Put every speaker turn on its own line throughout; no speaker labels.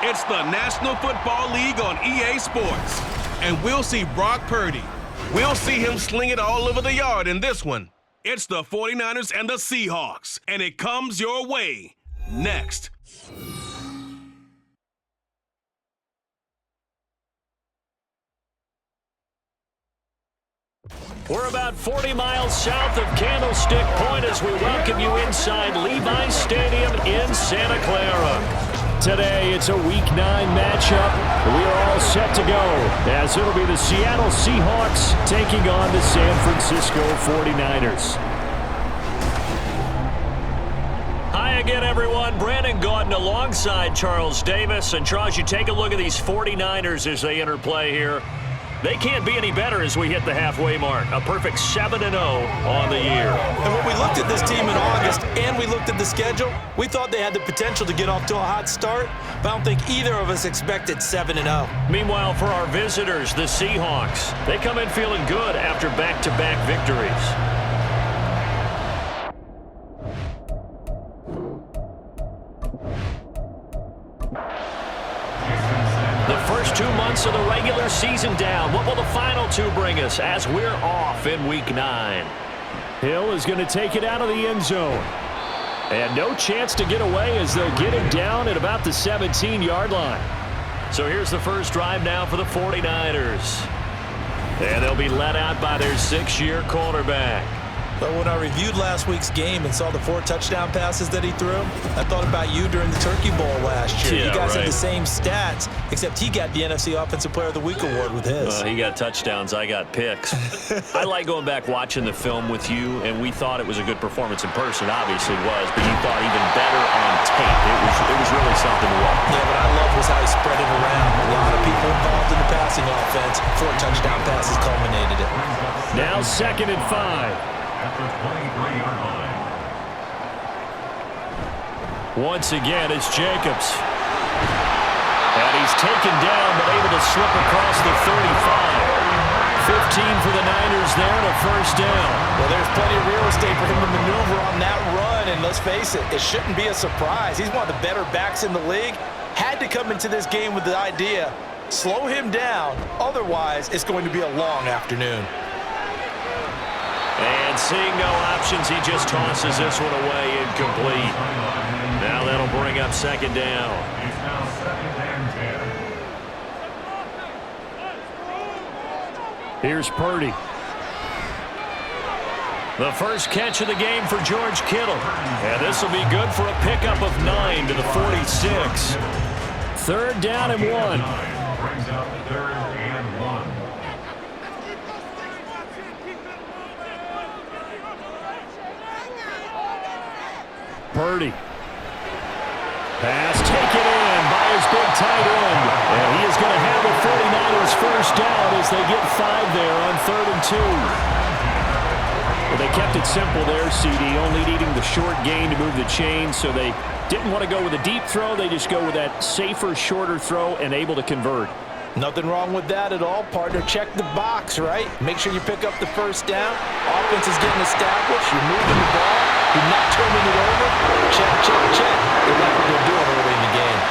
It's the National Football League on EA Sports. And we'll see Brock Purdy. We'll see him sling it all over the yard in this one. It's the 49ers and the Seahawks. And it comes your way next.
We're about 40 miles south of Candlestick Point as we welcome you inside Levi's Stadium in Santa Clara. Today, it's a Week 9 matchup. We are all set to go as it'll be the Seattle Seahawks taking on the San Francisco 49ers. Hi again, everyone. Brandon Gaudin alongside Charles Davis. And Charles, you take a look at these 49ers as they enter play here. They can't be any better as we hit the halfway mark. A perfect 7-0 on the year.
And when we looked at this team in August and we looked at the schedule, we thought they had the potential to get off to a hot start, but I don't think either of us expected 7-0.
Meanwhile, for our visitors, the Seahawks, they come in feeling good after back-to-back victories. The first 2 months of the regular season down. What will the final 2 bring us as we're off in Week 9? Hill is going to take it out of the end zone. And no chance to get away as they'll get him down at about the 17-yard line. So here's the first drive now for the 49ers. And they'll be led out by their 6-year quarterback.
But when I reviewed last week's game and saw the 4 touchdown passes that he threw, I thought about you during the Turkey Bowl last year. You guys had the same stats, except he got the NFC Offensive Player of the Week award with his.
He got touchdowns. I got picks. I like going back watching the film with you, and we thought it was a good performance in person. Obviously it was, but you thought even better on tape. It was really something to watch.
Yeah, what I love was how he spread it around. A lot of people involved in the passing offense. 4 touchdown passes culminated it.
Now 2nd and 5. Once again, it's Jacobs. And he's taken down, but able to slip across the 35. 15 for the Niners there and a first down.
Well, there's plenty of real estate for him to maneuver on that run, and let's face it, it shouldn't be a surprise. He's one of the better backs in the league. Had to come into this game with the idea, slow him down, otherwise it's going to be a long afternoon.
And seeing no options, he just tosses this one away incomplete. Now that'll bring up 2nd down. Here's Purdy. The first catch of the game for George Kittle. And this will be good for a pickup of 9 to the 46. 3rd down and 1.
Brings up 3rd and 1.
Purdy. Pass taken in by his big tight end. And he is going to have the 49ers first down as they get 5 there on 3rd and 2. Well, they kept it simple there, CD, only needing the short gain to move the chain, so they didn't want to go with a deep throw. They just go with that safer, shorter throw and able to convert.
Nothing wrong with that at all, partner. Check the box, right? Make sure you pick up the first down. Offense is getting established. You're moving the ball. You're not turning it over. Check, check, check. They like what they're doing early in the game.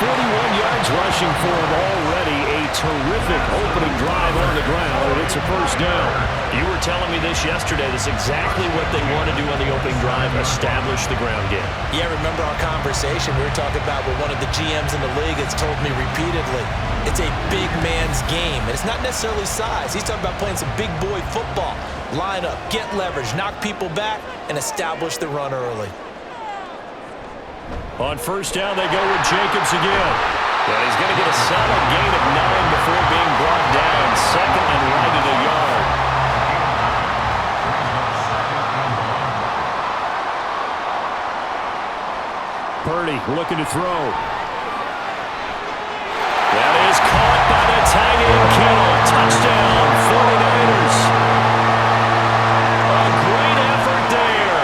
41 yards rushing for him already. A terrific opening drive on the ground, and it's a first down. You were telling me this yesterday. That's exactly what they want to do on the opening drive, establish the ground game.
Yeah, remember our conversation? We were talking about what one of the GMs in the league has told me repeatedly. It's a big man's game, and it's not necessarily size. He's talking about playing some big boy football. Line up, get leverage, knock people back, and establish the run early.
On first down, they go with Jacobs again. And he's going to get a solid gain of 9 before being brought down. 2nd and right at a yard. Purdy looking to throw. That is caught by the tight end Kittle. Touchdown, 49ers. A great effort there.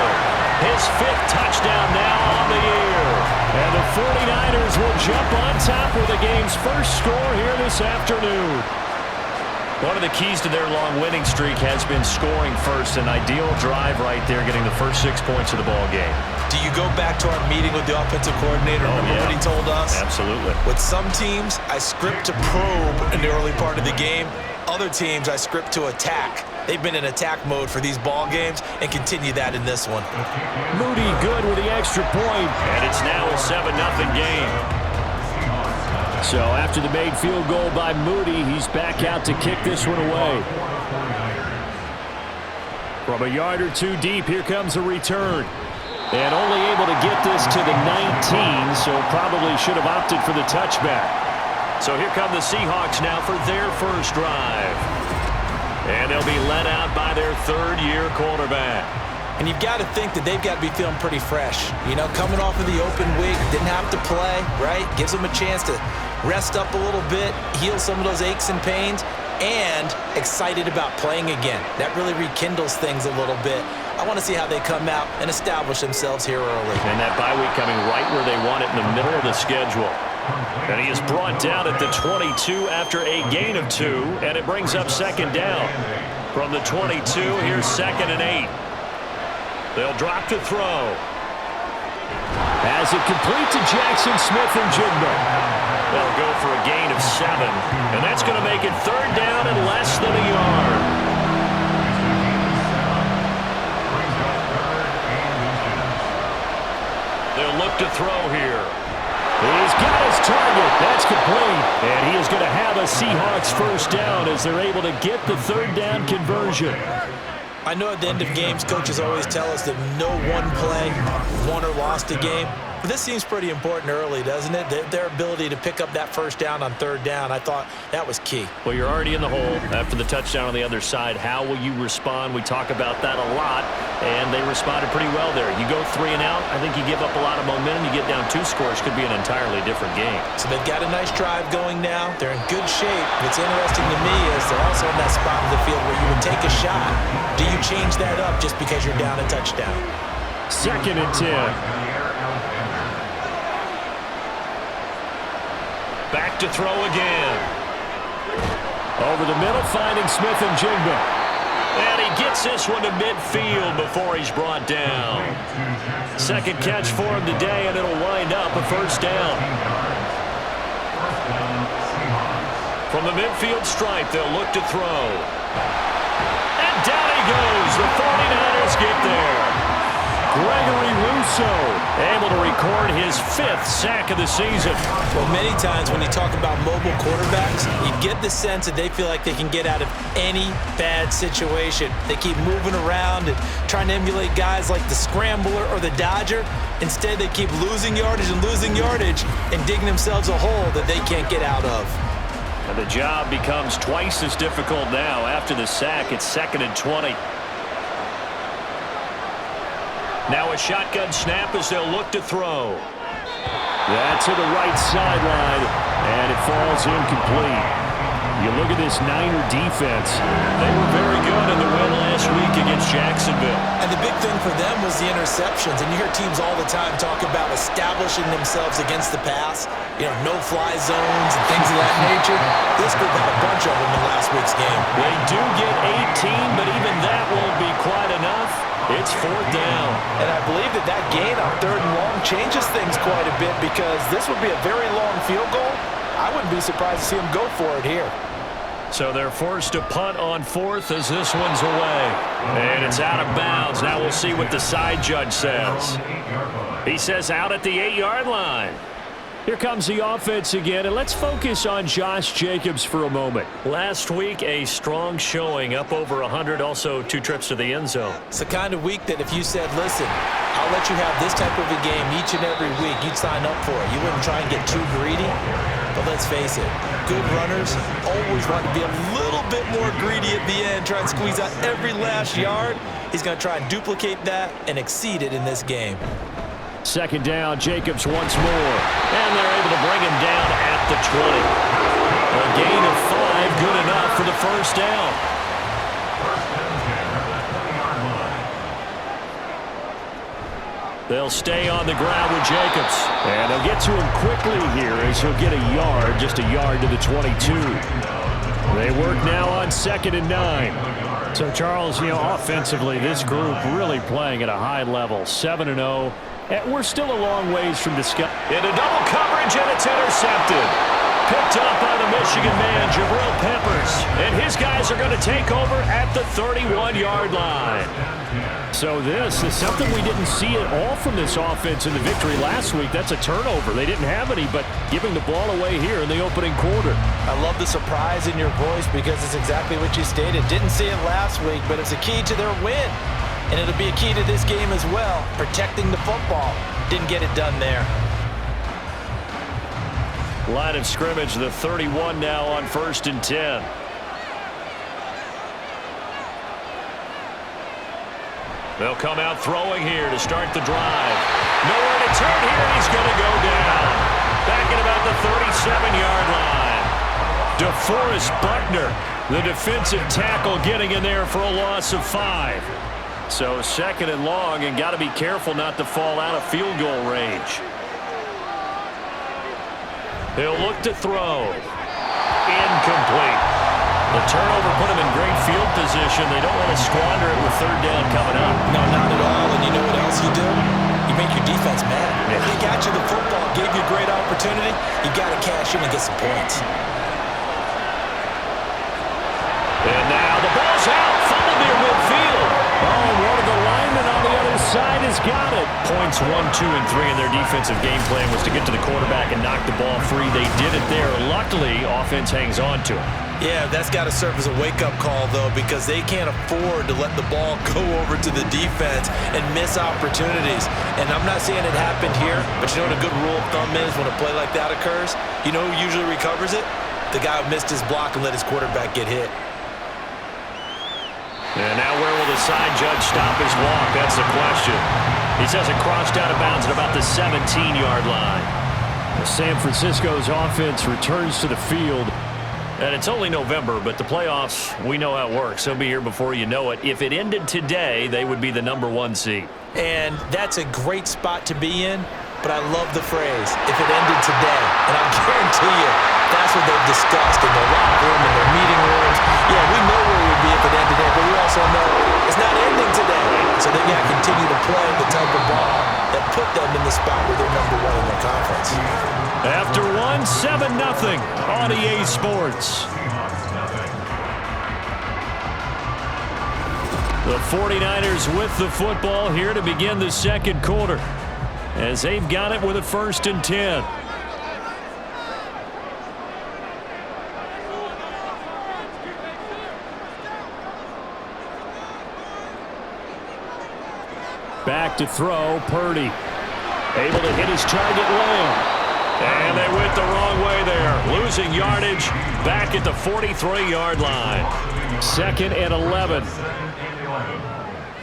His 5th touchdown now on the year. And the 49ers will jump on top with the game's first score here this afternoon. One of the keys to their long winning streak has been scoring first. An ideal drive right there, getting the first 6 points of the ball game.
Do you go back to our meeting with the offensive coordinator? Remember what he told us?
Absolutely.
With some teams, I script to probe in the early part of the game. Other teams, I script to attack. They've been in attack mode for these ball games and continue that in this one.
Moody good with the extra point, and it's now a 7-0 game. So after the made field goal by Moody, he's back out to kick this one away. From a yard or two deep, here comes a return. And only able to get this to the 19, so probably should have opted for the touchback. So here come the Seahawks now for their first drive. And they'll be led out by their third-year quarterback.
And you've got to think that they've got to be feeling pretty fresh. You know, coming off of the open week, didn't have to play, right? Gives them a chance to rest up a little bit, heal some of those aches and pains, and excited about playing again. That really rekindles things a little bit. I want to see how they come out and establish themselves here early.
And that bye week coming right where they want it, in the middle of the schedule. And he is brought down at the 22 after a gain of 2, and it brings up second down. From the 22, here's 2nd and 8. They'll drop to throw. As it complete to Jackson Smith-Njigba. They'll go for a gain of 7, and that's going to make it third down and less than a yard. They'll look to throw here. He's got his target. That's complete. And he is going to have a Seahawks first down as they're able to get the third down conversion.
I know at the end of games, coaches always tell us that no one play won or lost a game. But this seems pretty important early, doesn't it? Their ability to pick up that first down on third down, I thought that was key.
Well, you're already in the hole after the touchdown on the other side. How will you respond? We talk about that a lot, and they responded pretty well there. You go 3 and out, I think you give up a lot of momentum. You get down 2 scores, could be an entirely different game.
So they've got a nice drive going now. They're in good shape. What's interesting to me is they're also in that spot of the field where you would take a shot. Do you change that up just because you're down a touchdown?
2nd and 10. Back to throw again. Over the middle, finding Smith-Njigba. And he gets this one to midfield before he's brought down. Second catch for him today, and it'll wind up a first down. From the midfield stripe, they'll look to throw. And down he goes. The 49ers get there. Gregory Rousseau able to record his 5th sack of the season.
Well, many times when you talk about mobile quarterbacks, you get the sense that they feel like they can get out of any bad situation. They keep moving around and trying to emulate guys like the Scrambler or the Dodger. Instead, they keep losing yardage and digging themselves a hole that they can't get out of.
And the job becomes twice as difficult now. After the sack, it's 2nd and 20. Now a shotgun snap as they'll look to throw. That's to the right sideline, and it falls incomplete. You look at this Niner defense. They were very good in the win last week against Jacksonville.
And the big thing for them was the interceptions. And you hear teams all the time talk about establishing themselves against the pass. You know, no-fly zones and things of that nature. This group had a bunch of them in last week's game.
They do get 18, but even that won't be quite enough. It's 4th down.
And I believe that gain on 3rd and long changes things quite a bit because this would be a very long field goal. I wouldn't be surprised to see them go for it here.
So they're forced to punt on 4th as this one's away. And it's out of bounds. Now we'll see what the side judge says. He says out at the 8-yard line. Here comes the offense again, and let's focus on Josh Jacobs for a moment. Last week, a strong showing, up over 100, also 2 trips to the end zone.
It's the kind of week that if you said, listen, I'll let you have this type of a game each and every week, you'd sign up for it. You wouldn't try and get too greedy. But let's face it, good runners always want to be a little bit more greedy at the end, try and squeeze out every last yard. He's going to try and duplicate that and exceed it in this game.
2nd down, Jacobs once more. And they're able to bring him down at the 20. A gain of 5, good enough for the first down. They'll stay on the ground with Jacobs. And they'll get to him quickly here as he'll get a yard, just a yard to the 22. They work now on 2nd and 9. So, Charles, offensively, this group really playing at a high level, 7-0. And we're still a long ways from discuss.
Into double coverage, and it's intercepted. Picked up by the Michigan man, Jabril Peppers. And his guys are going to take over at the 31-yard line.
So this is something we didn't see at all from this offense in the victory last week. That's a turnover. They didn't have any, but giving the ball away here in the opening quarter.
I love the surprise in your voice because it's exactly what you stated. Didn't see it last week, but it's a key to their win. And it'll be a key to this game as well, protecting the football. Didn't get it done there.
Line of scrimmage, the 31 now on 1st and 10.
They'll come out throwing here to start the drive. Nowhere to turn here, and he's going to go down. Back at about the 37-yard line. DeForest Buckner, the defensive tackle, getting in there for a loss of 5.
So 2nd and long, and got to be careful not to fall out of field goal range.
He'll look to throw. Incomplete.
The turnover put him in great field position. They don't want to squander it with 3rd down coming up.
No, not at all. And you know what else you do? You make your defense mad.
Yeah.
They got you the football, gave you a great opportunity. You got to cash in and get some points.
And now the ball's out. Fumbled near midfield.
Oh, one of the linemen on the other side has got it.
Points 1, 2, and 3 in their defensive game plan was to get to the quarterback and knock the ball free. They did it there. Luckily, offense hangs on to it.
Yeah, that's got to serve as a wake-up call, though, because they can't afford to let the ball go over to the defense and miss opportunities. And I'm not saying it happened here, but you know what a good rule of thumb is when a play like that occurs? You know who usually recovers it? The guy who missed his block and let his quarterback get hit.
And now where will the side judge stop his walk? That's the question. He says it crossed out of bounds at about the 17-yard line.
San Francisco's offense returns to the field.
And it's only November, but the playoffs, we know how it works. They'll be here before you know it. If it ended today, they would be the #1 seed.
And that's a great spot to be in, but I love the phrase, if it ended today. And I guarantee you, that's what they've discussed in their locker room, in their meeting rooms. Yeah, we know where it would be if it ended today, but we also know it's not ending today. So they've got to continue to play the type of ball that put them in the spot where they're #1 in their conference.
After 1, 7-0 on EA Sports. The 49ers with the football here to begin the 2nd quarter, as they've got it with a 1st and 10. Back to throw, Purdy. Able to hit his target, Lamb.
And they went the wrong way there. Losing yardage back at the 43-yard line.
2nd and 11.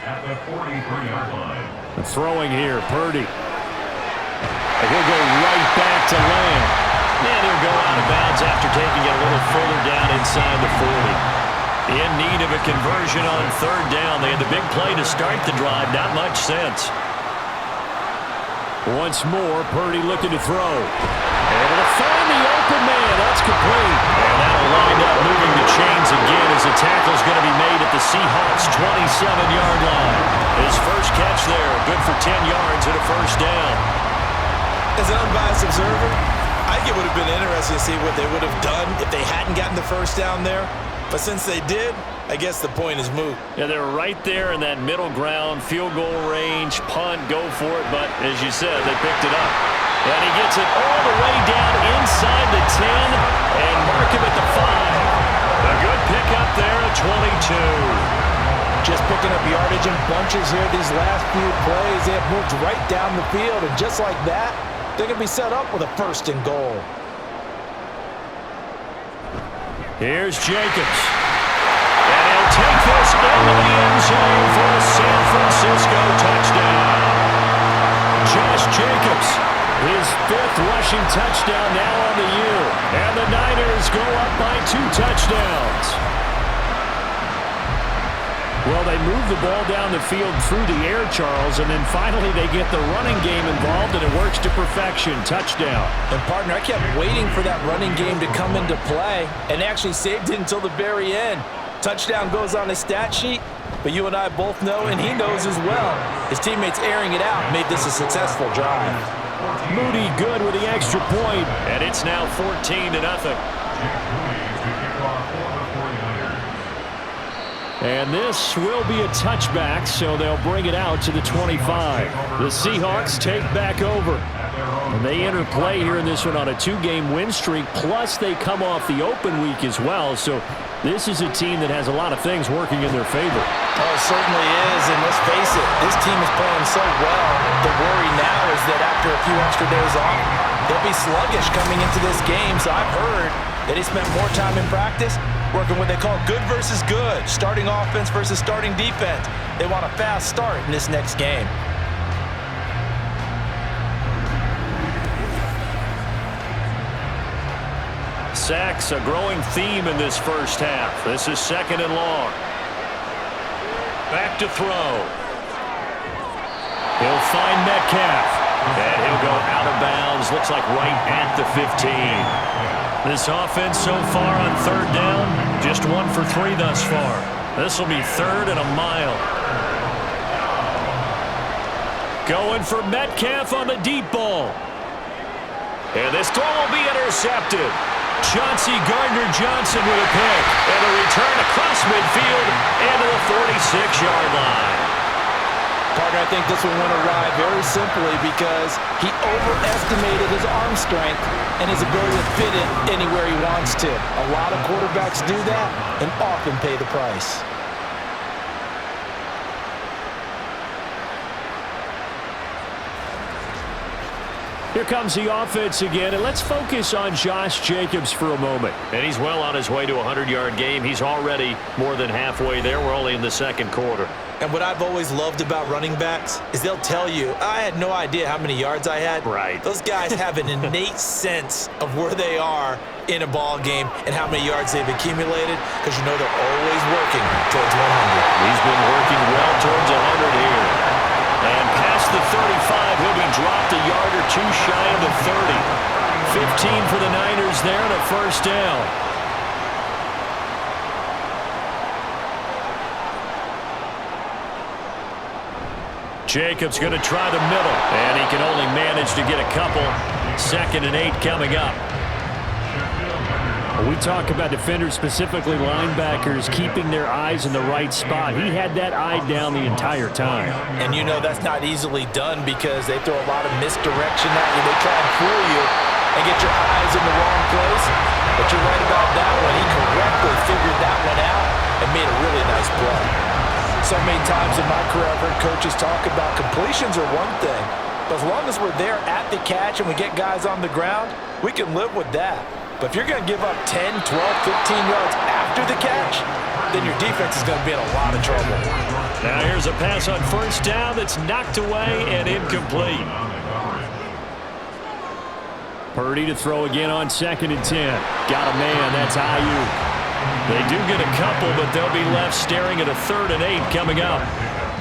At the 43-yard line.
Throwing here, Purdy. And he'll go right back to Lamb.
And he'll go out of bounds after taking it a little further down inside the 40. In need of a conversion on 3rd down. They had the big play to start the drive. Not much sense.
Once more, Purdy looking to throw. Able to find the open man. That's complete.
And that'll wind up moving the chains again as the tackle's going to be made at the Seahawks' 27-yard line. His first catch there, good for 10 yards and a 1st down.
As an unbiased observer, I think it would have been interesting to see what they would have done if they hadn't gotten the 1st down there. But since they did, I guess the point is moot.
Yeah, they're right there in that middle ground, field goal range, punt, go for it. But as you said, they picked it up. And he gets it all the way down inside the 10 and mark him at the 5. A good pickup there at 22.
Just picking up yardage in bunches here these last few plays. They have moved right down the field, and just like that, they're going to be set up with a 1st and goal.
Here's Jacobs.
And he'll take this into the end zone for a San Francisco touchdown.
Josh Jacobs, his 5th rushing touchdown now on the year. And the Niners go up by 2 touchdowns. Well, they move the ball down the field through the air, Charles, and then finally they get the running game involved, and it works to perfection. Touchdown.
And, partner, I kept waiting for that running game to come into play and actually saved it until the very end. Touchdown goes on his stat sheet, but you and I both know, and he knows as well, his teammates airing it out made this a successful drive.
Moody good with the extra point.
And it's now 14-0.
And this will be a touchback, so they'll bring it out to the 25. The Seahawks take back over. And they enter play here in this one on a 2-game win streak, plus they come off the open week as well. So this is a team that has a lot of things working in their favor.
Oh, it certainly is, and let's face it, this team is playing so well. The worry now is that after a few extra days off, they'll be sluggish coming into this game. So I've heard that they spent more time in practice working what they call good versus good, starting offense versus starting defense. They want a fast start in this next game.
Sacks, a growing theme in this first half. This is 2nd and long. Back to throw.
He'll find Metcalf.
And he'll go out of bounds. Looks like right at the 15. This offense so far on 3rd down, just 1 for 3 thus far. This will be 3rd and a mile.
Going for Metcalf on the deep ball.
And this throw will be intercepted.
Chauncey Gardner-Johnson with a pick.
And a return across midfield and to the 46-yard line.
Partner, I think this one went awry very simply because he overestimated his arm strength and his ability to fit it anywhere he wants to. A lot of quarterbacks do that and often pay the price.
Here comes the offense again, and let's focus on Josh Jacobs for a moment.
And he's well on his way to a 100-yard game. He's already more than halfway there. We're only in the 2nd quarter.
And what I've always loved about running backs is they'll tell you, I had no idea how many yards I had.
Right.
Those guys have an innate sense of where they are in a ball game and how many yards they've accumulated because you know they're always working towards 100.
He's been working well towards 100 here. And past the 35, he'll be dropped a yard or 2 shy of the 30.
15 for the Niners there and a 1st down. Jacobs going to try the middle, and he can only manage to get a couple. 2nd and 8 coming up. We talk about defenders, specifically linebackers, keeping their eyes in the right spot. He had that eye down the entire time.
And you know that's not easily done because they throw a lot of misdirection at you. They try and fool you and get your eyes in the wrong place. But you're right about that one. He correctly figured that one out and made a really nice play. So many times in my career I've heard coaches talk about completions are one thing. But as long as we're there at the catch and we get guys on the ground, we can live with that. But if you're going to give up 10, 12, 15 yards after the catch, then your defense is going to be in a lot of trouble.
Now here's a pass on 1st down that's knocked away and incomplete. Purdy to throw again on 2nd and 10. Got a man, that's Ayuk. They do get a couple, but they'll be left staring at a 3rd and 8 coming up.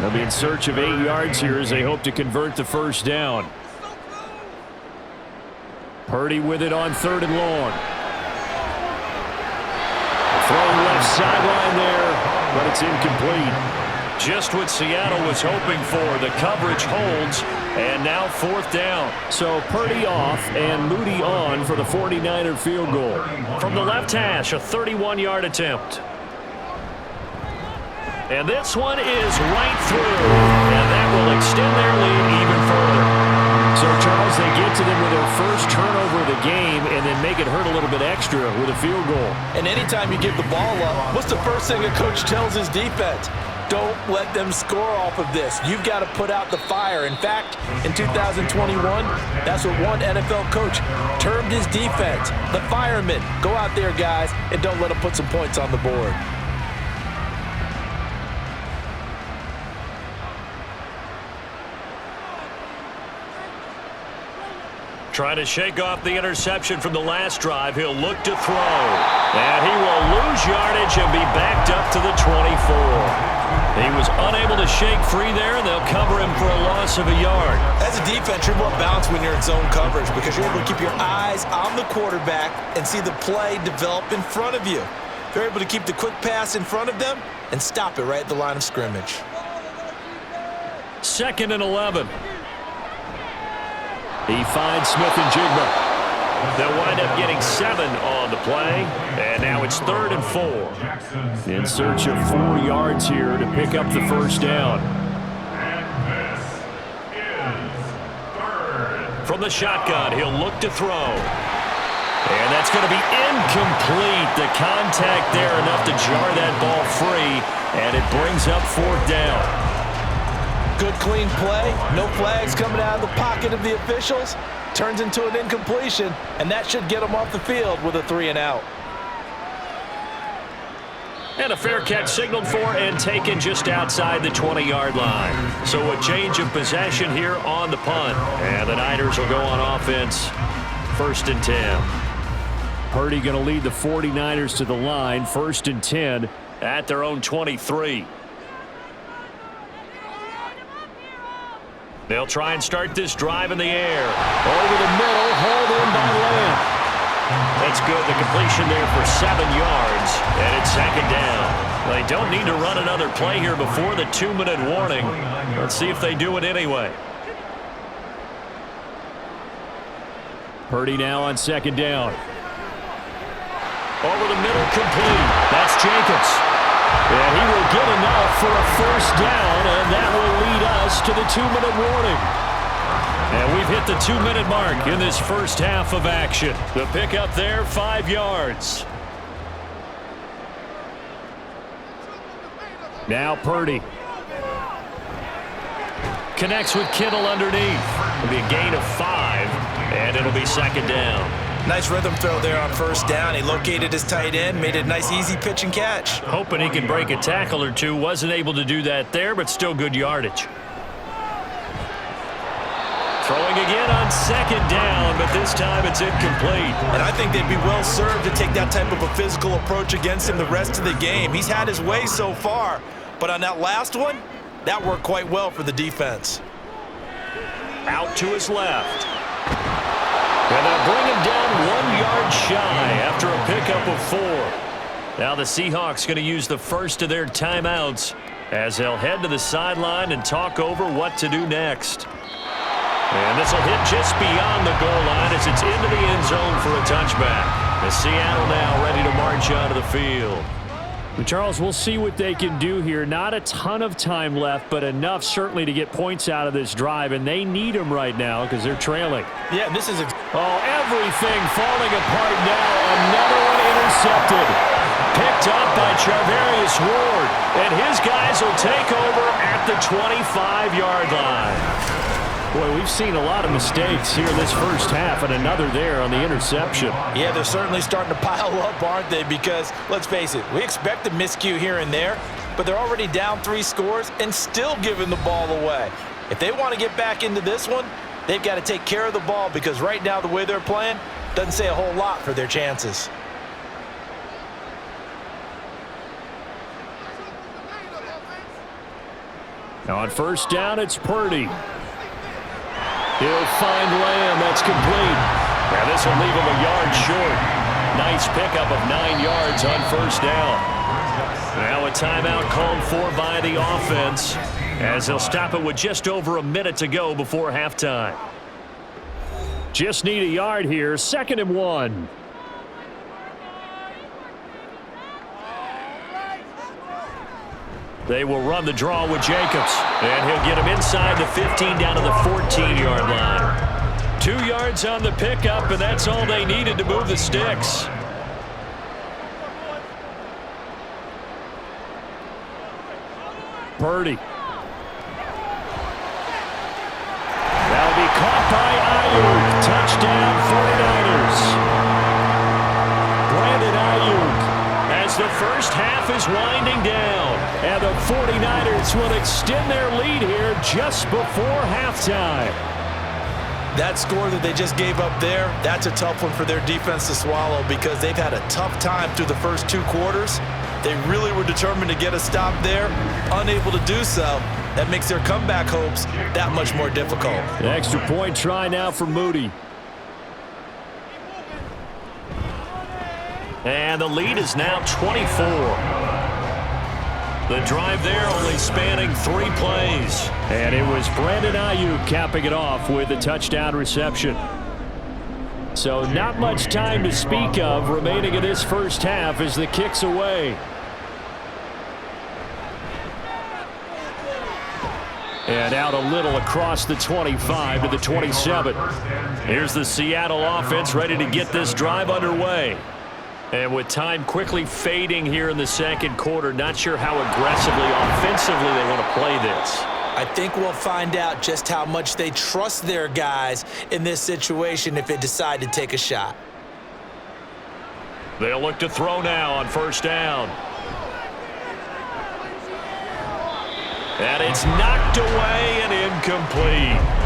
They'll be in search of 8 yards here as they hope to convert the 1st down. Purdy with it on 3rd and long. Throwing left sideline there, but it's incomplete. Just what Seattle was hoping for. The coverage holds, and now 4th down. So Purdy off and Moody on for the 49er field goal.
From the left hash, a 31-yard attempt. And this one is right through, and that will extend their lead even further.
So, Charles, they get to them with their first turnover of the game and then make it hurt a little bit extra with a field goal.
And anytime you give the ball up, what's the first thing a coach tells his defense? Don't let them score off of this. You've got to put out the fire. In fact, in 2021, that's what one NFL coach termed his defense, the firemen. Go out there, guys, and don't let them put some points on the board.
Trying to shake off the interception from the last drive. He'll look to throw. And he will lose yardage and be backed up to the 24. He was unable to shake free there, and they'll cover him for a loss of a yard.
As a defense, you're more balanced when you're in zone coverage because you're able to keep your eyes on the quarterback and see the play develop in front of you. You're able to keep the quick pass in front of them and stop it right at the line of scrimmage.
2nd and 11. He finds Smith and Jigba. They'll wind up getting 7 on the play, and now it's 3rd and 4. In search of 4 yards here to pick up the first down.
And this is 3rd.
From the shotgun, he'll look to throw. And that's going to be incomplete. The contact there enough to jar that ball free, and it brings up 4th down.
Good, clean play. No flags coming out of the pocket of the officials. Turns into an incompletion, and that should get them off the field with a 3 and out.
And a fair catch signaled for and taken just outside the 20-yard line. So a change of possession here on the punt. And the Niners will go on offense. 1st and 10. Purdy going to lead the 49ers to the line. 1st and 10 at their own 23. They'll try and start this drive in the air. Over the middle, hauled in by Lamb. That's good. The completion there for 7 yards, and it's 2nd down. They don't need to run another play here before the 2-minute warning. Let's see if they do it anyway. Purdy now on 2nd down. Over the middle, complete. That's Jacobs. And he will get enough for a 1st down, and that will lead us to the 2-minute warning. And we've hit the 2-minute mark in this first half of action. The pickup there, 5 yards. Now Purdy. Connects with Kittle underneath. It'll be a gain of 5, and it'll be 2nd down.
Nice rhythm throw there on 1st down. He located his tight end, made it a nice easy pitch and catch.
Hoping he could break a tackle or two. Wasn't able to do that there, but still good yardage. Throwing again on 2nd down, but this time it's incomplete.
And I think they'd be well served to take that type of a physical approach against him the rest of the game. He's had his way so far, but on that last one, that worked quite well for the defense.
Out to his left. And they'll bring him down 1 yard shy after a pickup of 4. Now the Seahawks going to use the first of their timeouts as they'll head to the sideline and talk over what to do next. And this will hit just beyond the goal line as it's into the end zone for a touchback. As Seattle now ready to march onto the field. Charles, we'll see what they can do here. Not a ton of time left, but enough certainly to get points out of this drive, and they need them right now because they're trailing.
Yeah, this is
everything falling apart now. Another one intercepted. Picked up by Charvarius Ward, and his guys will take over at the 25-yard line. Boy, we've seen a lot of mistakes here this first half, and another there on the interception.
Yeah, they're certainly starting to pile up, aren't they? Because, let's face it, we expect a miscue here and there, but they're already down 3 scores and still giving the ball away. If they want to get back into this one, they've got to take care of the ball because right now the way they're playing doesn't say a whole lot for their chances.
Now on 1st down, it's Purdy. He'll find Lamb. That's complete. Now this will leave him a yard short. Nice pickup of 9 yards on 1st down. Now a timeout called for by the offense as they'll stop it with just over a minute to go before halftime. Just need a yard here. 2nd and 1. They will run the draw with Jacobs, and he'll get him inside the 15 down to the 14-yard line. 2 yards on the pickup, and that's all they needed to move the sticks. Purdy. That'll be caught by Ayuk. Touchdown 49ers. Brandon Ayuk. As the first half is winding down, and the 49ers will extend their lead here just before halftime.
That score that they just gave up there, that's a tough one for their defense to swallow because they've had a tough time through the first 2 quarters. They really were determined to get a stop there, unable to do so. That makes their comeback hopes that much more difficult.
The extra point try now for Moody.
And the lead is now 24. The drive there only spanning 3 plays.
And it was Brandon Ayuk capping it off with a touchdown reception. So not much time to speak of remaining in this first half as the kick's away. And out a little across the 25 to the 27.
Here's the Seattle offense ready to get this drive underway. And with time quickly fading here in the second quarter, not sure how aggressively, offensively they want to play this.
I think we'll find out just how much they trust their guys in this situation if they decide to take a shot.
They'll look to throw now on first down. And it's knocked away and incomplete.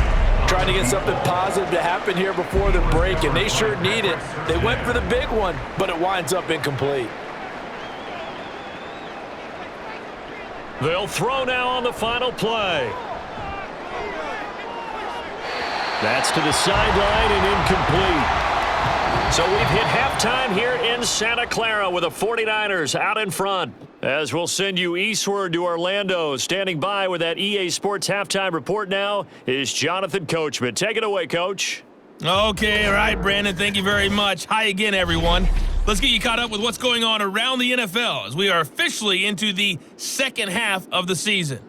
Trying to get something positive to happen here before the break, and they sure need it. They went for the big one, but it winds up incomplete.
They'll throw now on the final play.
That's to the sideline and incomplete.
So we've hit halftime here in Santa Clara with the 49ers out in front. As we'll send you eastward to Orlando. Standing by with that EA Sports halftime report now is Jonathan Coachman. Take it away, Coach.
Okay, all right, Brandon. Thank you very much. Hi again, everyone. Let's get you caught up with what's going on around the NFL as we are officially into the second half of the season.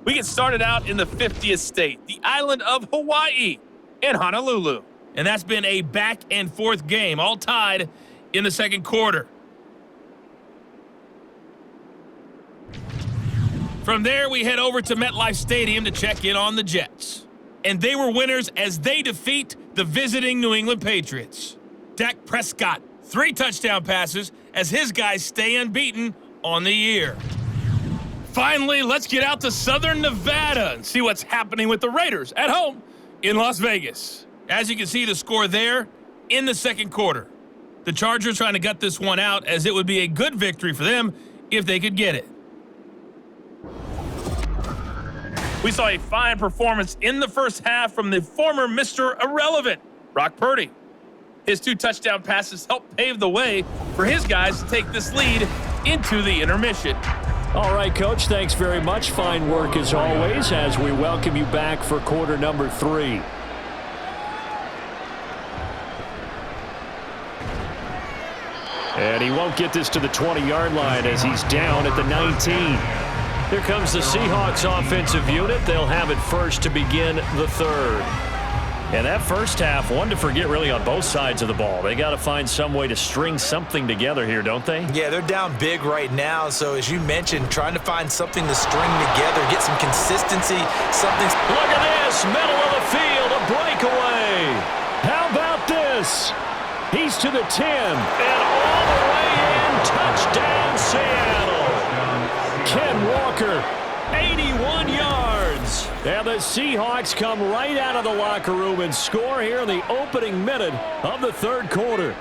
We get started out in the 50th state, the island of Hawaii, in Honolulu. And that's been a back-and-forth game, all tied in the second quarter. From there, we head over to MetLife Stadium to check in on the Jets. And they were winners as they defeat the visiting New England Patriots. Dak Prescott, 3 touchdown passes as his guys stay unbeaten on the year. Finally, let's get out to Southern Nevada and see what's happening with the Raiders at home in Las Vegas. As you can see, the score there in the second quarter. The Chargers trying to gut this one out as it would be a good victory for them if they could get it. We saw a fine performance in the first half from the former Mr. Irrelevant, Brock Purdy. His 2 touchdown passes helped pave the way for his guys to take this lead into the intermission.
All right, Coach, thanks very much. Fine work as always as we welcome you back for quarter number 3. And he won't get this to the 20-yard line as he's down at the 19.
Here comes the Seahawks offensive unit. They'll have it first to begin the third. And that first half, one to forget really on both sides of the ball. They got to find some way to string something together here, don't they?
Yeah, they're down big right now. So as you mentioned, trying to find something to string together, get some consistency, something.
Look at this, middle of the field, a breakaway.
How about this? He's to the 10.
And all the way in, touchdown Seattle.
Ken Walker, 81 yards. And the Seahawks come right out of the locker room and score here in the opening minute of the third quarter.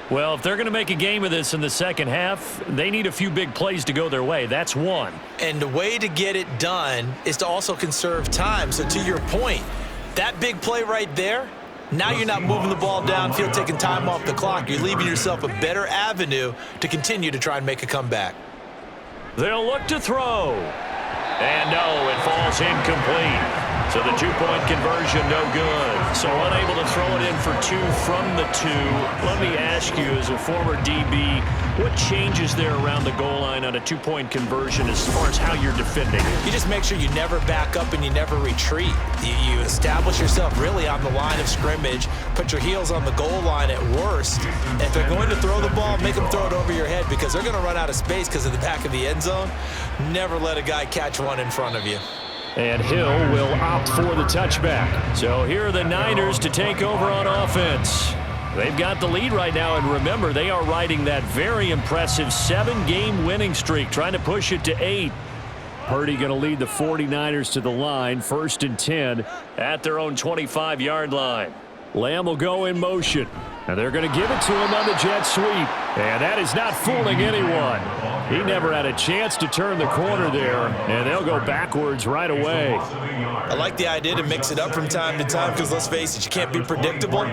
Well, if they're going to make a game of this in the second half, they need a few big plays to go their way. That's one.
And the way to get it done is to also conserve time. So to your point, that big play right there, now you're not moving the ball downfield, taking time off the clock. You're leaving yourself a better avenue to continue to try and make a comeback.
They'll look to throw. And no, it falls incomplete. So the 2-point conversion no good. So unable to throw it in for 2 from the 2. Let me ask you, as a former DB, what changes there around the goal line on a 2-point conversion as far as how you're defending?
You just make sure you never back up and you never retreat. You establish yourself really on the line of scrimmage, put your heels on the goal line at worst. And if they're going to throw the ball, make them throw it over your head because they're going to run out of space because of the back of the end zone. Never let a guy catch one in front of you.
And Hill will opt for the touchback.
So here are the Niners to take over on offense. They've got the lead right now, and remember, they are riding that very impressive 7-game winning streak, trying to push it to 8.
Purdy going to lead the 49ers to the line, 1st and 10.
At their own 25-yard line.
Lamb will go in motion. And they're going to give it to him on the jet sweep. And that is not fooling anyone. He never had a chance to turn the corner there. And they'll go backwards right away.
I like the idea to mix it up from time to time because, let's face it, you can't be predictable.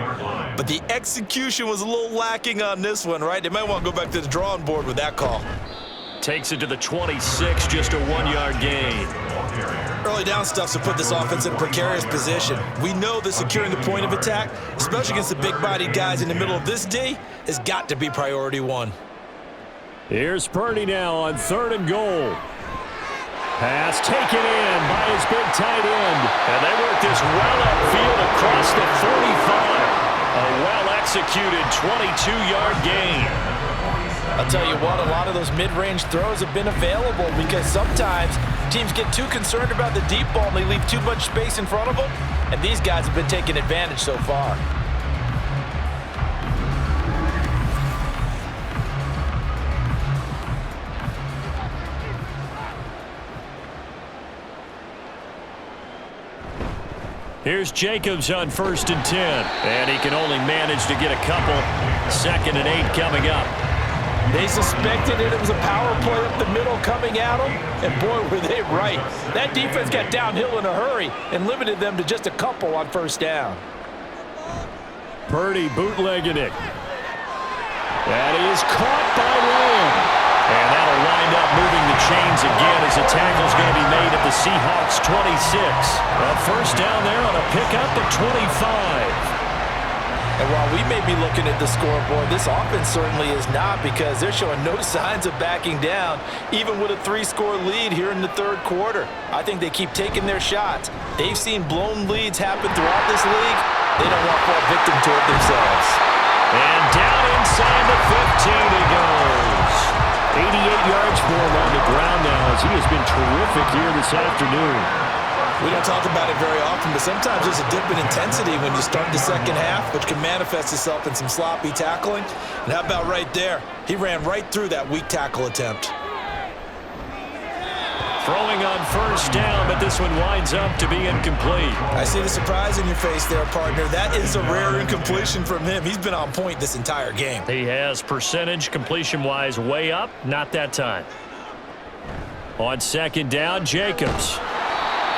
But the execution was a little lacking on this one, right? They might want to go back to the drawing board with that call.
Takes it to the 26, just a 1-yard gain.
Early down stuffs will put this offense in a precarious position. We know that securing the point of attack, especially against the big-bodied guys in the middle of this D, has got to be priority one.
Here's Purdy now on 3rd and goal. Pass taken in by his big tight end.
And they work this well upfield across the 45. A well-executed 22-yard gain.
I'll tell you what, a lot of those mid-range throws have been available because sometimes teams get too concerned about the deep ball and they leave too much space in front of them, and these guys have been taking advantage so far.
Here's Jacobs on 1st and 10. And he can only manage to get a couple. 2nd and 8 coming up.
They suspected it was a power play up the middle coming at them, and boy, were they right. That defense got downhill in a hurry and limited them to just a couple on 1st down.
Purdy bootlegging it. That is caught by Lamb.
And that'll wind up moving the chains again as the tackle's going to be made at the Seahawks 26. A 1st down there on a pickup at 25.
And while we may be looking at the scoreboard, this offense certainly is not because they're showing no signs of backing down, even with a 3-score lead here in the 3rd quarter. I think they keep taking their shots. They've seen blown leads happen throughout this league. They don't want to fall victim to it themselves.
And down inside the 15 he goes.
88 yards for him on the ground now as he has been terrific here this afternoon.
We don't talk about it very often, but sometimes there's a dip in intensity when you start the 2nd half, which can manifest itself in some sloppy tackling. And how about right there? He ran right through that weak tackle attempt.
Throwing on 1st down, but this one winds up to be incomplete.
I see the surprise in your face there, partner. That is a rare incompletion from him. He's been on point this entire game.
He has percentage completion-wise way up, not that time. On 2nd down, Jacobs.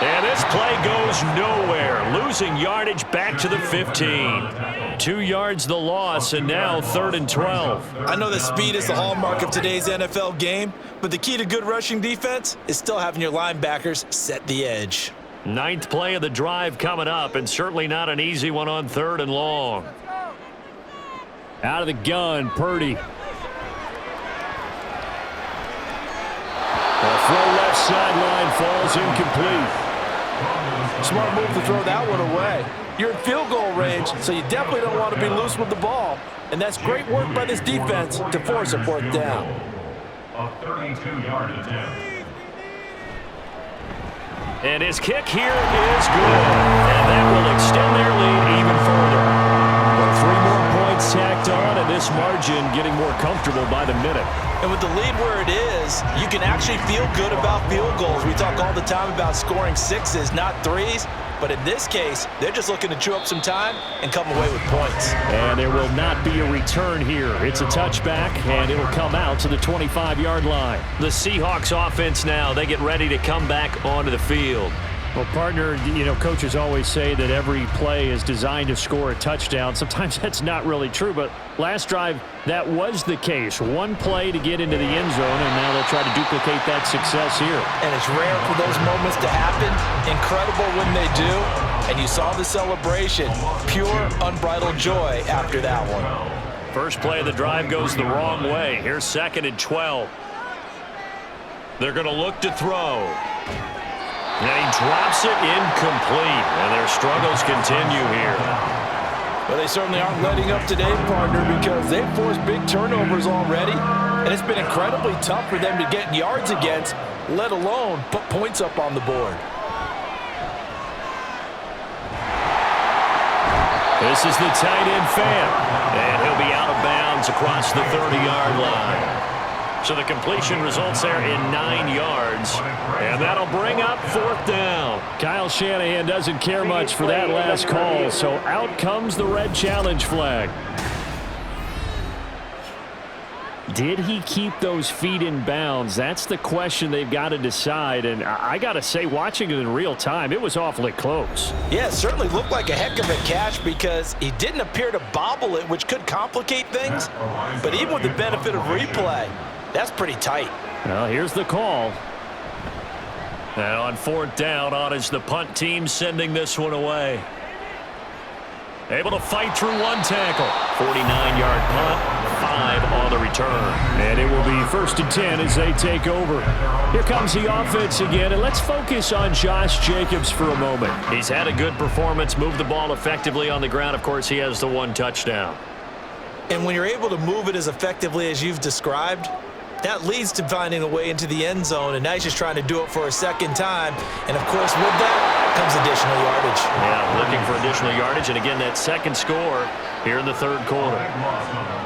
And this play goes nowhere, losing yardage back to the 15. 2 yards the loss, and now 3rd and 12.
I know that speed is the hallmark of today's NFL game, but the key to good rushing defense is still having your linebackers set the edge.
9th play of the drive coming up, and certainly not an easy one on 3rd and long.
Out of the gun, Purdy. The throw left sideline falls incomplete.
Smart move to throw that one away. You're in field goal range, so you definitely don't want to be loose with the ball. And that's great work by this defense to force a 4th down.
A 32-yard attempt.
And his kick here is good. And that will extend their lead even further.
Well, 3 more points tacked on, and this margin getting more comfortable by the minute.
And with the lead where it is, you can actually feel good about field goals. We talk all the time about scoring 6s, not 3s. But in this case, they're just looking to chew up some time and come away with points.
And there will not be a return here. It's a touchback, and it'll come out to the 25-yard line.
The Seahawks offense now, they get ready to come back onto the field.
Well, partner, you know, coaches always say that every play is designed to score a touchdown. Sometimes that's not really true, but last drive, that was the case. 1 play to get into the end zone, and now they'll try to duplicate that success here.
And it's rare for those moments to happen. Incredible when they do. And you saw the celebration. Pure, unbridled joy after that one.
First play of the drive goes the wrong way. Here's 2nd and 12. They're going to look to throw. And he drops it incomplete, and their struggles continue here.
Well, they certainly aren't letting up today, partner, because they've forced big turnovers already, and it's been incredibly tough for them to get yards against, let alone put points up on the board.
This is the tight end Fan, and he'll be out of bounds across the 30-yard line. So the completion results there in 9 yards. And that'll bring up 4th down.
Kyle Shanahan doesn't care much for that last call, so out comes the red challenge flag. Did he keep those feet in bounds? That's the question they've got to decide. And I got to say, watching it in real time, it was awfully close.
Yeah, it certainly looked like a heck of a catch because he didn't appear to bobble it, which could complicate things. But even with the benefit of replay, that's pretty tight.
Well, here's the call.
Now on 4th down, on is the punt team sending this one away. Able to fight through 1 tackle. 49-yard punt, 5 on the return.
And it will be 1st and 10 as they take over. Here comes the offense again, and let's focus on Josh Jacobs for a moment.
He's had a good performance, moved the ball effectively on the ground. Of course, he has the 1 touchdown.
And when you're able to move it as effectively as you've described, that leads to finding a way into the end zone, and now he's just trying to do it for a second time. And, of course, with that comes additional yardage.
Yeah, looking for additional yardage, and again, that second score here in the 3rd quarter.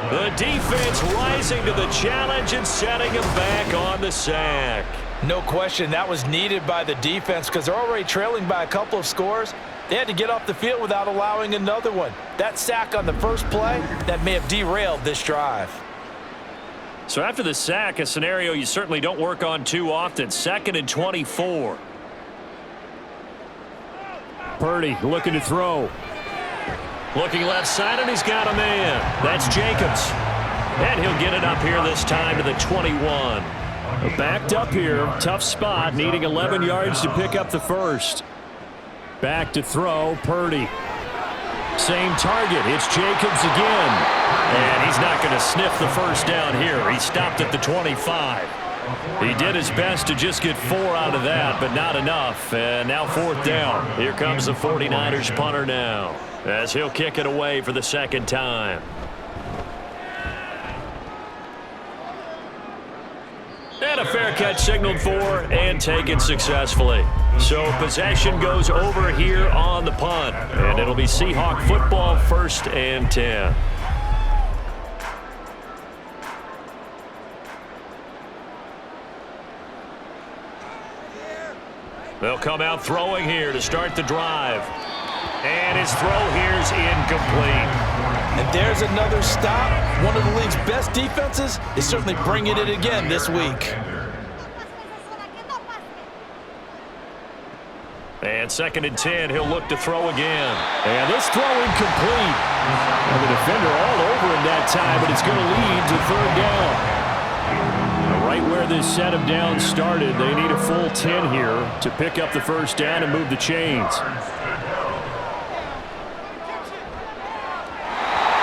The defense rising to the challenge and setting him back on the sack.
No question, that was needed by the defense because they're already trailing by a couple of scores. They had to get off the field without allowing another one. That sack on the first play, that may have derailed this drive.
So after the sack, a scenario you certainly don't work on too often. 2nd and 24.
Purdy looking to throw.
Looking left side, and he's got a man. That's Jacobs. And he'll get it up here this time to the 21.
Backed up here, tough spot, needing 11 yards to pick up the first. Back to throw, Purdy. Same target, it's Jacobs again.
And he's not going to sniff the first down here. He stopped at the 25. He did his best to just get 4 out of that, but not enough. And now 4th down. Here comes the 49ers punter now, as he'll kick it away for the 2nd time. And a fair catch signaled for and taken successfully. So possession goes over here on the punt. And it'll be Seahawk football, 1st and 10. They'll come out throwing here to start the drive. And his throw here's incomplete.
And there's another stop. One of the league's best defenses is certainly bringing it again this week.
And 2nd and 10, he'll look to throw again.
And this throw incomplete. And the defender all over him that time, but it's going to lead to 3rd down. Right where this set of downs started, they need a full 10 here to pick up the first down and move the chains.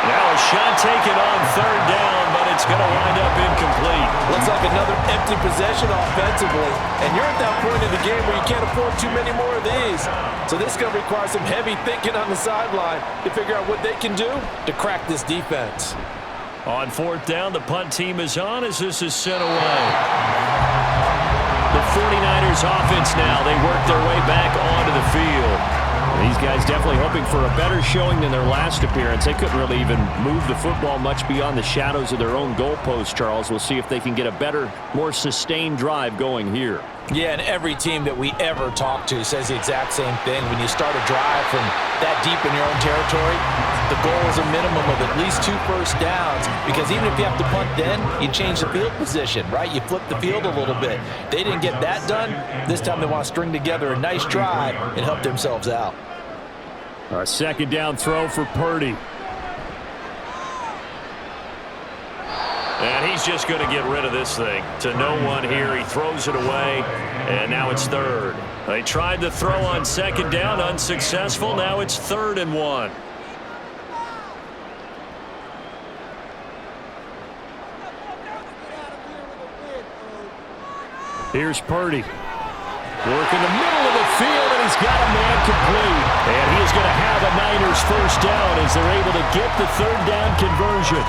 Now a shot taken on 3rd down, but it's going to wind up incomplete.
Looks like another empty possession offensively. And you're at that point in the game where you can't afford too many more of these. So this is going to require some heavy thinking on the sideline to figure out what they can do to crack this defense.
On 4th down, the punt team is on as this is sent away. The 49ers offense now, they work their way back onto the field.
These guys definitely hoping for a better showing than their last appearance. They couldn't really even move the football much beyond the shadows of their own goalpost, Charles. We'll see if they can get a better, more sustained drive going here.
Yeah, and every team that we ever talk to says the exact same thing. When you start a drive from that deep in your own territory, the goal is a minimum of at least 2 first downs, because even if you have to punt then, you change the field position, right? You flip the field a little bit. They didn't get that done. This time they want to string together a nice drive and help themselves out.
A 2nd down throw for Purdy.
And he's just going to get rid of this thing. To no one here. He throws it away, and now it's 3rd. They tried to throw on 2nd down, unsuccessful. Now it's 3rd and 1.
Here's Purdy. Work in the middle of the field, and he's got a man complete. And he is going to have a Niners first down as they're able to get the 3rd down conversion.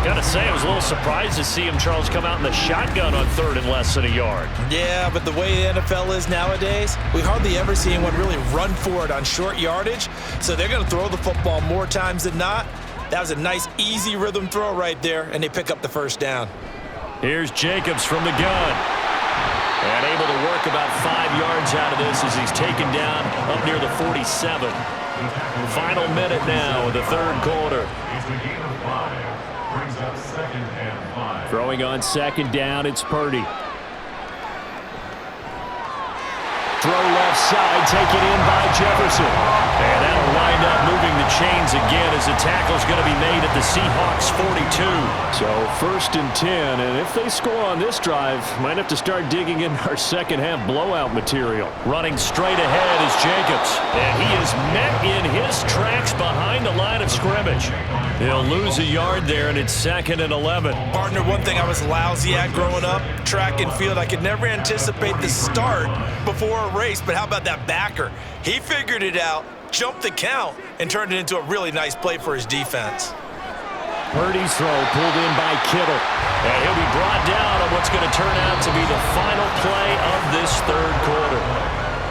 Got to say, I was a little surprised to see him, Charles, come out in the shotgun on 3rd and less than a yard.
Yeah, but the way the NFL is nowadays, we hardly ever see anyone really run for it on short yardage. So they're going to throw the football more times than not. That was a nice, easy rhythm throw right there, and they pick up the first down.
Here's Jacobs from the gun. And able to work about 5 yards out of this as he's taken down up near the 47. Final minute now in the third quarter.
It's a gain of 5. Brings up 2nd and 5.
Throwing on 2nd down, it's Purdy. Throw left side, taken in by Jefferson.
And that'll wind up moving the chains again as the tackle's going to be made at the Seahawks 42.
So 1st and 10, and if they score on this drive, might have to start digging in our second half blowout material.
Running straight ahead is Jacobs. And he is met in his tracks behind the line of scrimmage. He'll lose a yard there, and it's 2nd and 11.
Partner, one thing I was lousy at growing up, track and field, I could never anticipate the start before a race, but how about that backer? He figured it out, jumped the count, and turned it into a really nice play for his defense.
Purdy's throw pulled in by Kittle.
And he'll be brought down on what's going to turn out to be the final play of this third quarter.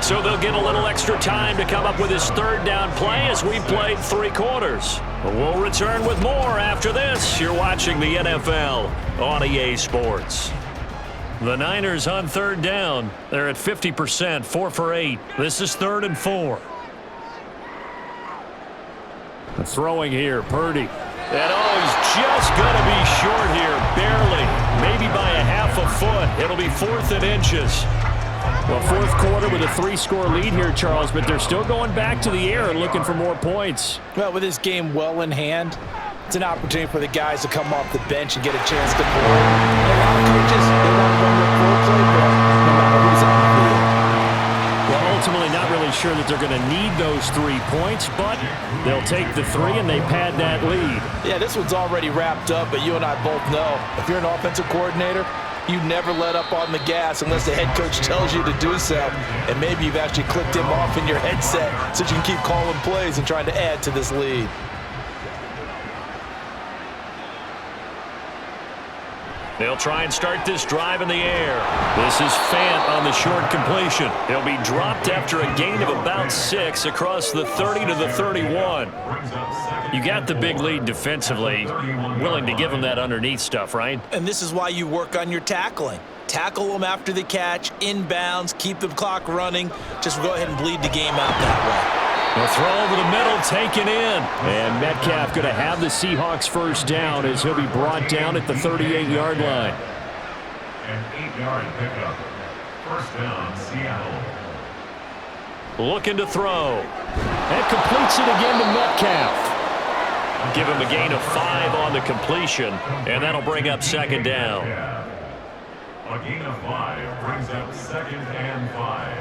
So they'll get a little extra time to come up with his 3rd down play as we played 3 quarters. We'll return with more after this. You're watching the NFL on EA Sports. The Niners on 3rd down. They're at 50%, 4 for 8. This is 3rd and 4.
Throwing here, Purdy.
And he's just going to be short here, barely, maybe by a half a foot. It'll be 4th and inches.
Well, 4th quarter with a 3-score lead here, Charles, but they're still going back to the air and looking for more points.
Well, with this game well in hand, it's an opportunity for the guys to come off the bench and get a chance to play. A lot of coaches, they want to run their full playbook no matter who's on the field.
Well, ultimately not really sure that they're going to need those 3 points, but they'll take the 3 and they pad that lead.
Yeah, this one's already wrapped up, but you and I both know if you're an offensive coordinator, you never let up on the gas unless the head coach tells you to do so. And maybe you've actually clicked him off in your headset so you can keep calling plays and trying to add to this lead.
They'll try and start this drive in the air. This is Fant on the short completion. He'll be dropped after a gain of about 6 across the 30 to the 31. You got the big lead defensively. Willing to give him that underneath stuff, right?
And this is why you work on your tackling. Tackle them after the catch, inbounds, keep the clock running. Just go ahead and bleed the game out that way.
The throw over the middle, taken in. And Metcalf going to have the Seahawks 1st down as he'll be brought down at the 38-yard line.
An 8-yard pickup. 1st down, Seattle.
Looking to throw.
And completes it again to Metcalf.
Give him a gain of 5 on the completion, and that'll bring up 2nd down.
A gain of 5 brings up 2nd and 5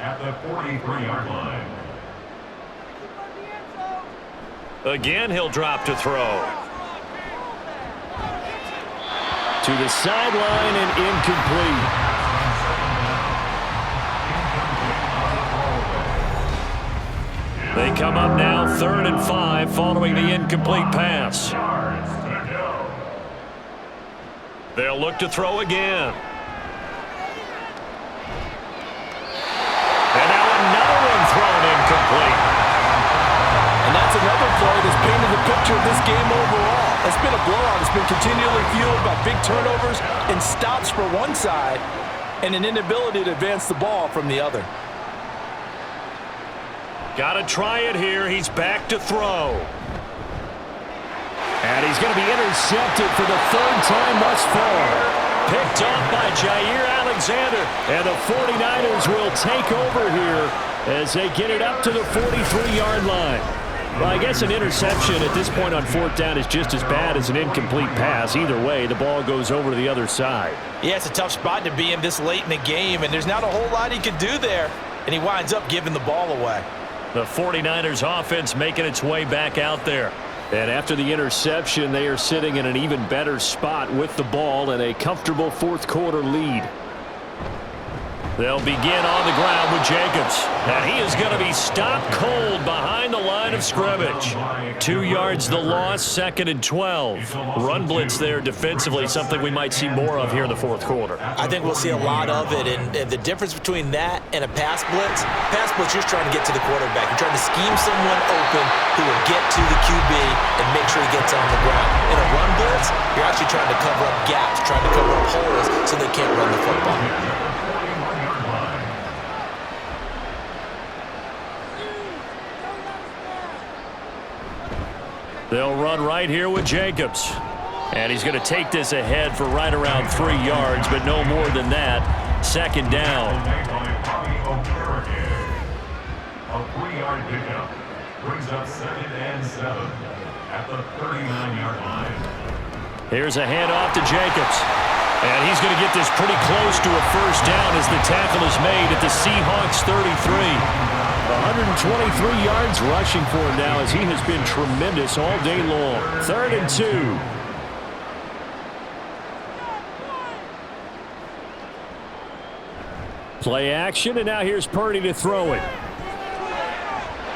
at the 43-yard line.
Again, he'll drop to throw.
To the sideline and incomplete.
They come up now 3rd and 5 following the incomplete pass. They'll look to throw again. And now another one thrown incomplete.
And that's another play that's painted the picture of this game overall. It's been a blowout. It's been continually fueled by big turnovers and stops for one side and an inability to advance the ball from the other.
Got to try it here. He's back to throw.
And he's going to be intercepted for the 3rd time thus far.
Picked up by Jair Alexander.
And the 49ers will take over here as they get it up to the 43-yard line. Well, I guess an interception at this point on 4th down is just as bad as an incomplete pass. Either way, the ball goes over to the other side.
Yeah, it's a tough spot to be in this late in the game, and there's not a whole lot he can do there. And he winds up giving the ball away.
The 49ers offense making its way back out there.
And after the interception, they are sitting in an even better spot with the ball and a comfortable 4th quarter lead.
They'll begin on the ground with Jacobs. And he is going to be stopped cold behind the line of scrimmage. 2 yards the loss, 2nd and 12. Run blitz there defensively, something we might see more of here in the fourth quarter.
I think we'll see a lot of it, and the difference between that and a pass blitz, you're just trying to get to the quarterback. You're trying to scheme someone open who will get to the QB and make sure he gets on the ground. In a run blitz, you're actually trying to cover up gaps, trying to cover up holes so they can't run the football.
They'll run right here with Jacobs. And he's going to take this ahead for right around 3 yards, but no more than that. 2nd down.
A 3-yard pickup brings up 2nd and 7 at the 39-yard line.
Here's a handoff to Jacobs. And he's going to get this pretty close to a first down as the tackle is made at the Seahawks 33.
123 yards rushing for him now as he has been tremendous all day long. 3rd and 2. Play action, and now here's Purdy to throw it.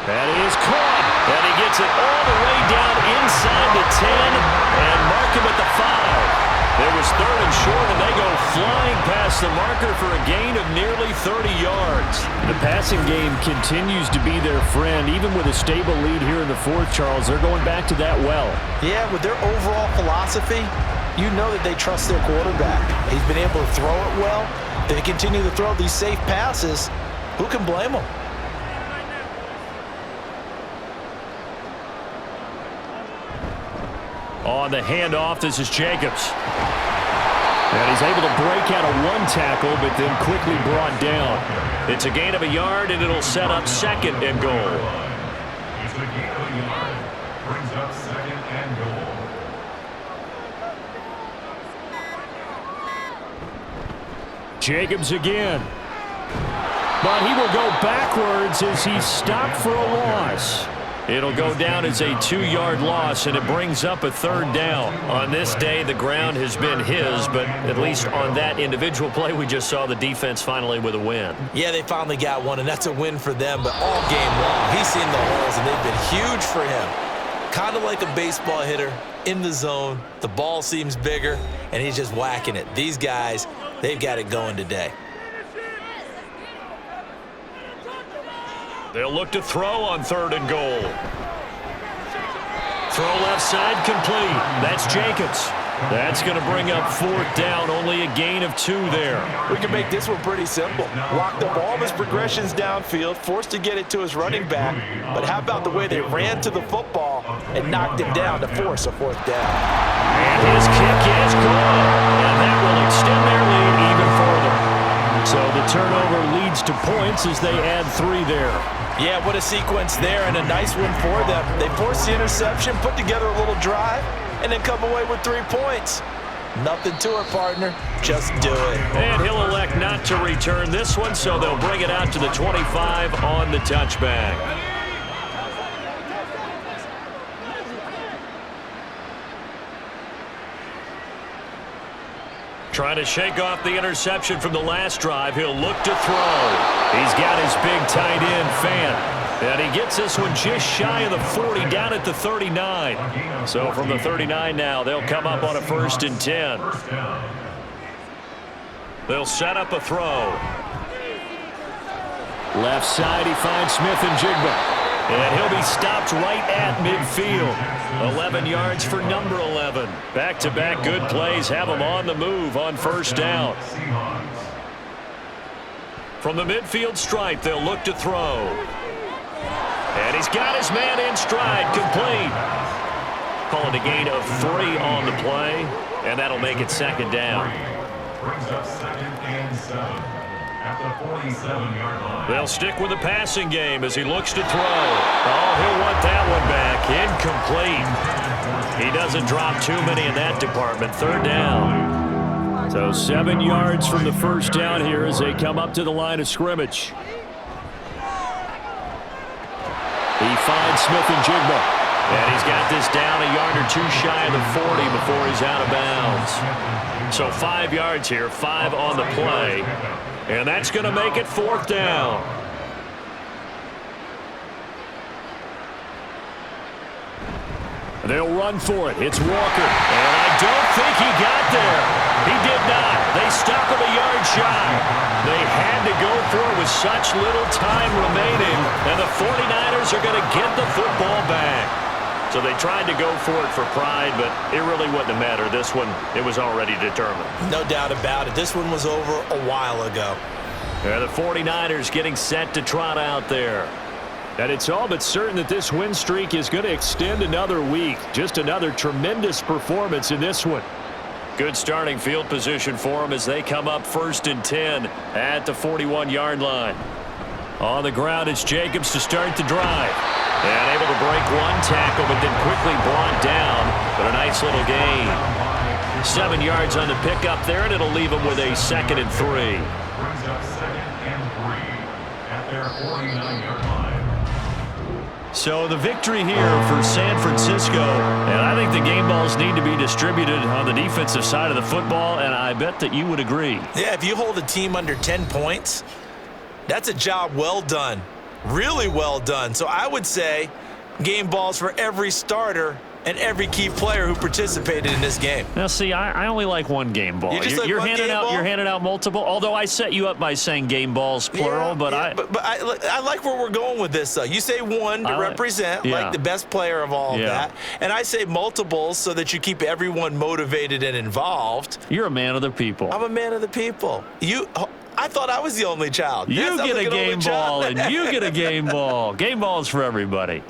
That is caught. And he gets it all the way down inside the 10 and mark him at the 5. There was 3rd and short, and they go flying past the marker for a gain of nearly 30 yards.
The passing game continues to be their friend. Even with a stable lead here in the 4th, Charles, they're going back to that well.
Yeah, with their overall philosophy, you know that they trust their quarterback. He's been able to throw it well. They continue to throw these safe passes. Who can blame them?
On the handoff, this is Jacobs.
And he's able to break out of 1 tackle, but then quickly brought down.
It's a gain of a yard, and it'll set up 2nd and goal.
It's a gain of a yard. Brings up 2nd and goal.
Jacobs again. But he will go backwards as he's stopped for a loss.
It'll go down as a 2-yard loss, and it brings up a 3rd down. On this day, the ground has been his, but at least on that individual play, we just saw the defense finally with a win.
Yeah, they finally got one, and that's a win for them, but all game long, he's seen the holes, and they've been huge for him. Kind of like a baseball hitter in the zone. The ball seems bigger, and he's just whacking it. These guys, they've got it going today.
They'll look to throw on 3rd and goal. Throw left side complete. That's Jacobs. That's going to bring up 4th down. Only a gain of 2 there.
We can make this one pretty simple. Locked up all of his progressions downfield, forced to get it to his running back. But how about the way they ran to the football and knocked him down to force a 4th down?
And his kick is good. And that will extend their lead even further.
So the turnover leads to points as they add 3 there.
Yeah, what a sequence there, and a nice one for them. They forced the interception, put together a little drive, and then come away with 3 points. Nothing to it, partner. Just do it.
And he'll elect not to return this one, so they'll bring it out to the 25 on the touchback. Trying to shake off the interception from the last drive. He'll look to throw. He's got his big tight end, Fant. And he gets this one just shy of the 40, down at the 39. So from the 39 now, they'll come up on a 1st and 10. They'll set up a throw.
Left side, he finds Smith and Jigba.
And he'll be stopped right at midfield. 11 yards for number 11. Back-to-back good plays have him on the move on 1st down. From the midfield stripe, they'll look to throw. And he's got his man in stride, complete. Calling a gain of 3 on the play, and that'll make it 2nd down.
Brings up 2nd and 7 at the 47-yard line.
They'll stick with the passing game as he looks to throw. Oh, he'll want that one back. Incomplete. He doesn't drop too many in that department. 3rd down.
So 7 yards from the 1st down here as they come up to the line of scrimmage. He finds Smith and Jigba.
And he's got this down a yard or 2 shy of the 40 before he's out of bounds. So 5 yards here, 5 on the play. And that's going to make it 4th down.
They'll run for it. It's Walker.
And I don't think he got there. He did not. They stop him a yard shy. They had to go for it with such little time remaining, and the 49ers are going to get the football back. So they tried to go for it for pride, but it really wouldn't have mattered. This one, it was already determined.
No doubt about it. This one was over a while ago.
And the 49ers getting set to trot out there.
And it's all but certain that this win streak is going to extend another week. Just another tremendous performance in this one.
Good starting field position for them as they come up 1st and 10 at the 41-yard line. On the ground, it's Jacobs to start the drive. And able to break one tackle, but then quickly brought down. But a nice little gain. 7 yards on the pickup there, and it'll leave them with a 2nd and 3.
Brings up 2nd and 3 at their 49-yard line.
So the victory here for San Francisco, and I think the game balls need to be distributed on the defensive side of the football, and I bet that you would agree.
Yeah, if you hold a team under 10 points, that's a job well done. Really well done. So I would say game balls for every starter and every key player who participated in this game.
Now, see, I only like one game ball. You're handing out multiple. Although I set you up by saying game balls plural, but
I like where we're going with this. Though you say one to represent, like the best player of all of that, and I say multiples so that you keep everyone motivated and involved.
You're a man of the people.
I'm a man of the people. I thought I was the only child.
You get a game ball, and you get a game ball. Game balls for everybody.